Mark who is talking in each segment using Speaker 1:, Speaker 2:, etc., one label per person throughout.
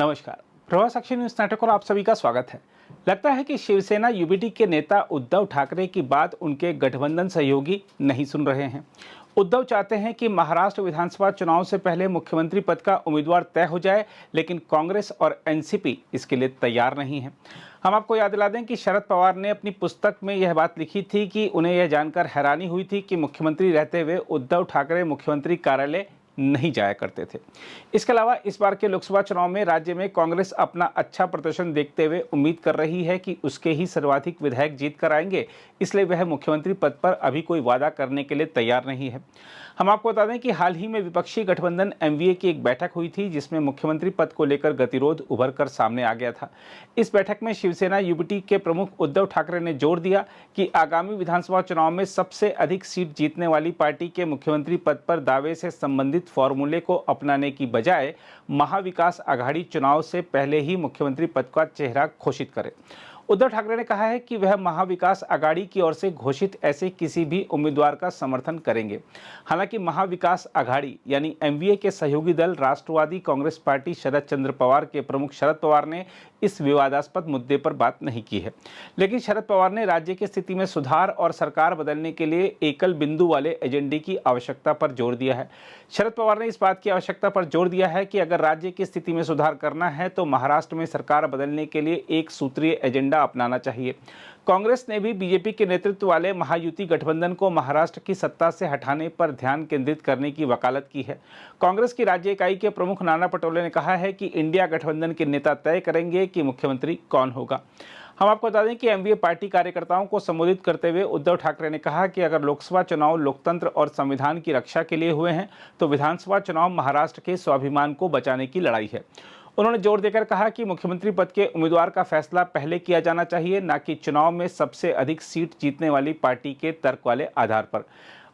Speaker 1: नमस्कार। प्रवाह साक्षी news network पर आप सभी का स्वागत है। लगता है कि शिवसेना यूबीटी के नेता उद्धव ठाकरे की बात उनके गठबंधन सहयोगी नहीं सुन रहे हैं। उद्धव चाहते हैं कि महाराष्ट्र विधानसभा चुनाव से पहले मुख्यमंत्री पद का उम्मीदवार तय हो जाए, लेकिन कांग्रेस और एनसीपी इसके लिए तैयार नहीं है। हम आपको याद दिला दें कि शरद पवार ने अपनी पुस्तक में यह बात लिखी थी कि उन्हें यह जानकर हैरानी हुई थी कि मुख्यमंत्री रहते हुए उद्धव ठाकरे मुख्यमंत्री कार्यालय नहीं जाया करते थे। इसके अलावा इस बार के लोकसभा चुनाव में राज्य में कांग्रेस अपना अच्छा प्रदर्शन देखते हुए उम्मीद कर रही है कि उसके ही सर्वाधिक विधायक जीत कर आएंगे, इसलिए वह मुख्यमंत्री पद पर अभी कोई वादा करने के लिए तैयार नहीं है। हम आपको बता दें कि हाल ही में विपक्षी गठबंधन एमवीए की एक बैठक हुई थी, जिसमें मुख्यमंत्री पद को लेकर गतिरोध उभर कर सामने आ गया था। इस बैठक में शिवसेना यूबीटी के प्रमुख उद्धव ठाकरे ने जोर दिया कि आगामी विधानसभा चुनाव में सबसे अधिक सीट जीतने वाली पार्टी के मुख्यमंत्री पद पर दावे से संबंधित फॉर्मूले को अपनाने की बजाय महाविकास आघाड़ी चुनाव से पहले ही मुख्यमंत्री पद का चेहरा घोषित करे। उद्धव ठाकरे ने कहा है कि वह महाविकास आघाड़ी की ओर से घोषित ऐसे किसी भी उम्मीदवार का समर्थन करेंगे। हालांकि महाविकास आघाड़ी यानी एमवीए के सहयोगी दल राष्ट्रवादी कांग्रेस पार्टी शरद चंद्र पवार के प्रमुख शरद पवार ने इस विवादास्पद मुद्दे पर बात नहीं की है, लेकिन शरद पवार ने राज्य की स्थिति में सुधार और सरकार बदलने के लिए एकल बिंदु वाले एजेंडे की आवश्यकता पर जोर दिया है। शरद पवार ने इस बात की आवश्यकता पर जोर दिया है कि अगर राज्य की स्थिति में सुधार करना है तो महाराष्ट्र में सरकार बदलने के लिए एक सूत्रीय एजेंडा अपनाना चाहिए। कांग्रेस ने भी बीजेपी के नेतृत्व वाले महायुति गठबंधन को महाराष्ट्र की सत्ता से हटाने पर ध्यान केंद्रित करने की वकालत की है। कांग्रेस की राज्य इकाई के प्रमुख नाना पटोले ने कहा है कि इंडिया गठबंधन के नेता तय करेंगे कि मुख्यमंत्री कौन होगा। हम आपको बता दें कि एमवीए पार्टी कार्यकर्ताओं को संबोधित करते हुए उद्धव ठाकरे ने कहा कि अगर लोकसभा चुनाव लोकतंत्र और संविधान की रक्षा के लिए हुए हैं तो विधानसभा चुनाव महाराष्ट्र के स्वाभिमान को बचाने की लड़ाई है। उन्होंने जोर देकर कहा कि मुख्यमंत्री पद के उम्मीदवार का फैसला पहले किया जाना चाहिए, न कि चुनाव में सबसे अधिक सीट जीतने वाली पार्टी के तर्क वाले आधार पर।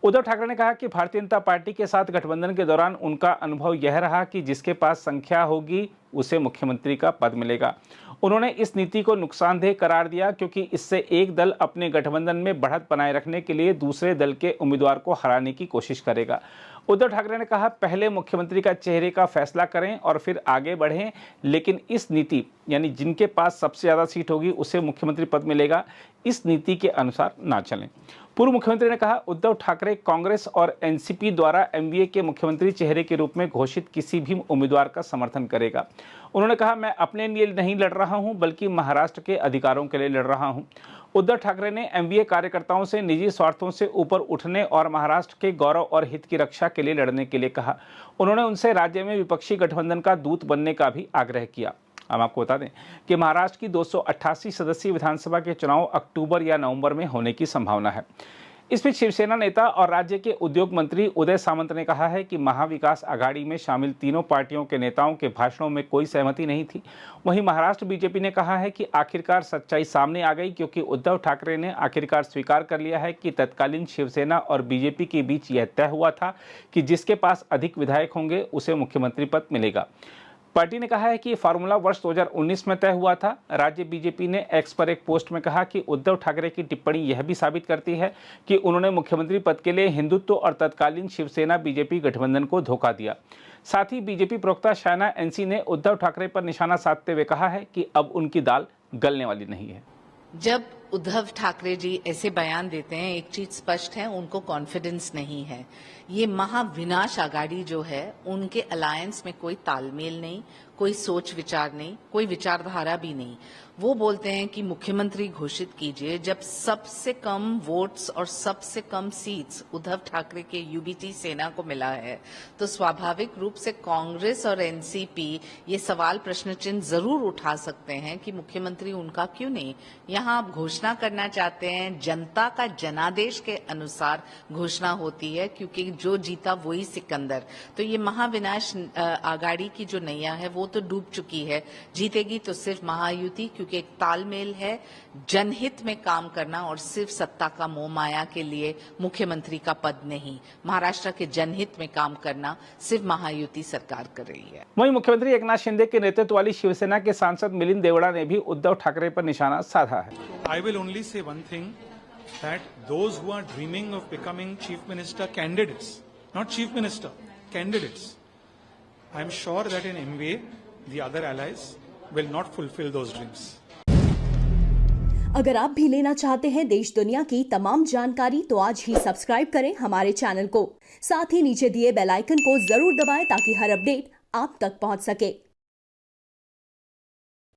Speaker 1: उद्धव ठाकरे ने कहा कि भारतीय जनता पार्टी के साथ गठबंधन के दौरान उनका अनुभव यह रहा कि जिसके पास संख्या होगी उसे मुख्यमंत्री का पद मिलेगा। उन्होंने इस नीति को नुकसानदेह करार दिया, क्योंकि इससे एक दल अपने गठबंधन में बढ़त बनाए रखने के लिए दूसरे दल के उम्मीदवार को हराने की कोशिश करेगा। उद्धव ठाकरे ने कहा, पहले मुख्यमंत्री का चेहरे का फैसला करें और फिर आगे बढ़ें, लेकिन इस नीति यानी जिनके पास सबसे ज़्यादा सीट होगी उसे मुख्यमंत्री पद मिलेगा, इस नीति के अनुसार ना चलें। पूर्व मुख्यमंत्री ने कहा, उद्धव ठाकरे कांग्रेस और एनसीपी द्वारा एमवीए के मुख्यमंत्री चेहरे के रूप में घोषित किसी भी उम्मीदवार का समर्थन करेगा। उन्होंने कहा, मैं अपने लिए नहीं लड़ रहा हूं, बल्कि महाराष्ट्र के अधिकारों के लिए लड़ रहा हूं। उद्धव ठाकरे ने एमवीए कार्यकर्ताओं से निजी स्वार्थों से ऊपर उठने और महाराष्ट्र के गौरव और हित की रक्षा के लिए लड़ने के लिए कहा। उन्होंने उनसे राज्य में विपक्षी गठबंधन का दूत बनने का भी आग्रह किया। हम आपको बता दें कि महाराष्ट्र की 288 सदस्यीय विधानसभा के चुनाव अक्टूबर या नवंबर में होने की संभावना है। इस बीच शिवसेना नेता और राज्य के उद्योग मंत्री उदय सामंत ने कहा है कि महाविकास आघाड़ी में शामिल तीनों पार्टियों के नेताओं के भाषणों में कोई सहमति नहीं थी। वहीं महाराष्ट्र बीजेपी ने कहा है कि आखिरकार सच्चाई सामने आ गई, क्योंकि उद्धव ठाकरे ने आखिरकार स्वीकार कर लिया है कि तत्कालीन शिवसेना और बीजेपी के बीच यह तय हुआ था कि जिसके पास अधिक विधायक होंगे उसे मुख्यमंत्री पद मिलेगा। पार्टी ने कहा है कि फार्मूला वर्ष 2019 में तय हुआ था। राज्य बीजेपी ने एक्स पर एक पोस्ट में कहा कि उद्धव ठाकरे की टिप्पणी यह भी साबित करती है कि उन्होंने मुख्यमंत्री पद के लिए हिंदुत्व और तत्कालीन शिवसेना बीजेपी गठबंधन को धोखा दिया। साथ ही बीजेपी प्रवक्ता शायना एनसी ने उद्धव ठाकरे पर निशाना साधते हुए कहा है कि अब उनकी दाल गलने वाली नहीं है।
Speaker 2: जब उद्धव ठाकरे जी ऐसे बयान देते हैं, एक चीज स्पष्ट है, उनको कॉन्फिडेंस नहीं है। ये महाविनाश आघाड़ी जो है, उनके अलायंस में कोई तालमेल नहीं, कोई सोच विचार नहीं, कोई विचारधारा भी नहीं। वो बोलते हैं कि मुख्यमंत्री घोषित कीजिए, जब सबसे कम वोट्स और सबसे कम सीट्स उद्धव ठाकरे के यूबीटी सेना को मिला है, तो स्वाभाविक रूप से कांग्रेस और एनसीपी ये सवाल प्रश्न चिन्ह जरूर उठा सकते हैं कि मुख्यमंत्री उनका क्यों नहीं। यहाँ आप घोषणा करना चाहते हैं, जनता का जनादेश के अनुसार घोषणा होती है, क्योंकि जो जीता वही सिकंदर। तो ये महाविनाश आघाड़ी की जो नैया है वो तो डूब चुकी है। जीतेगी तो सिर्फ महायुति, क्योंकि एक तालमेल है, जनहित में काम करना और सिर्फ सत्ता का मोह माया के लिए मुख्यमंत्री का पद नहीं, महाराष्ट्र के जनहित में काम करना सिर्फ महायुति सरकार कर रही है।
Speaker 1: वहीं मुख्यमंत्री एकनाथ शिंदे के नेतृत्व वाली शिवसेना के सांसद मिलिंद देवड़ा ने भी उद्धव ठाकरे पर निशाना साधा है।
Speaker 3: I will only say one thing, that those who are dreaming of becoming chief minister candidates, not chief minister, candidates, I am sure that in MVA the other allies will not fulfill those dreams.
Speaker 4: अगर आप भी लेना चाहते हैं देश दुनिया की तमाम जानकारी तो आज ही सब्सक्राइब करें हमारे चैनल को। साथ ही नीचे दिए बेल आइकन को जरूर दबाएं ताकि हर अपडेट आप तक पहुंच सके।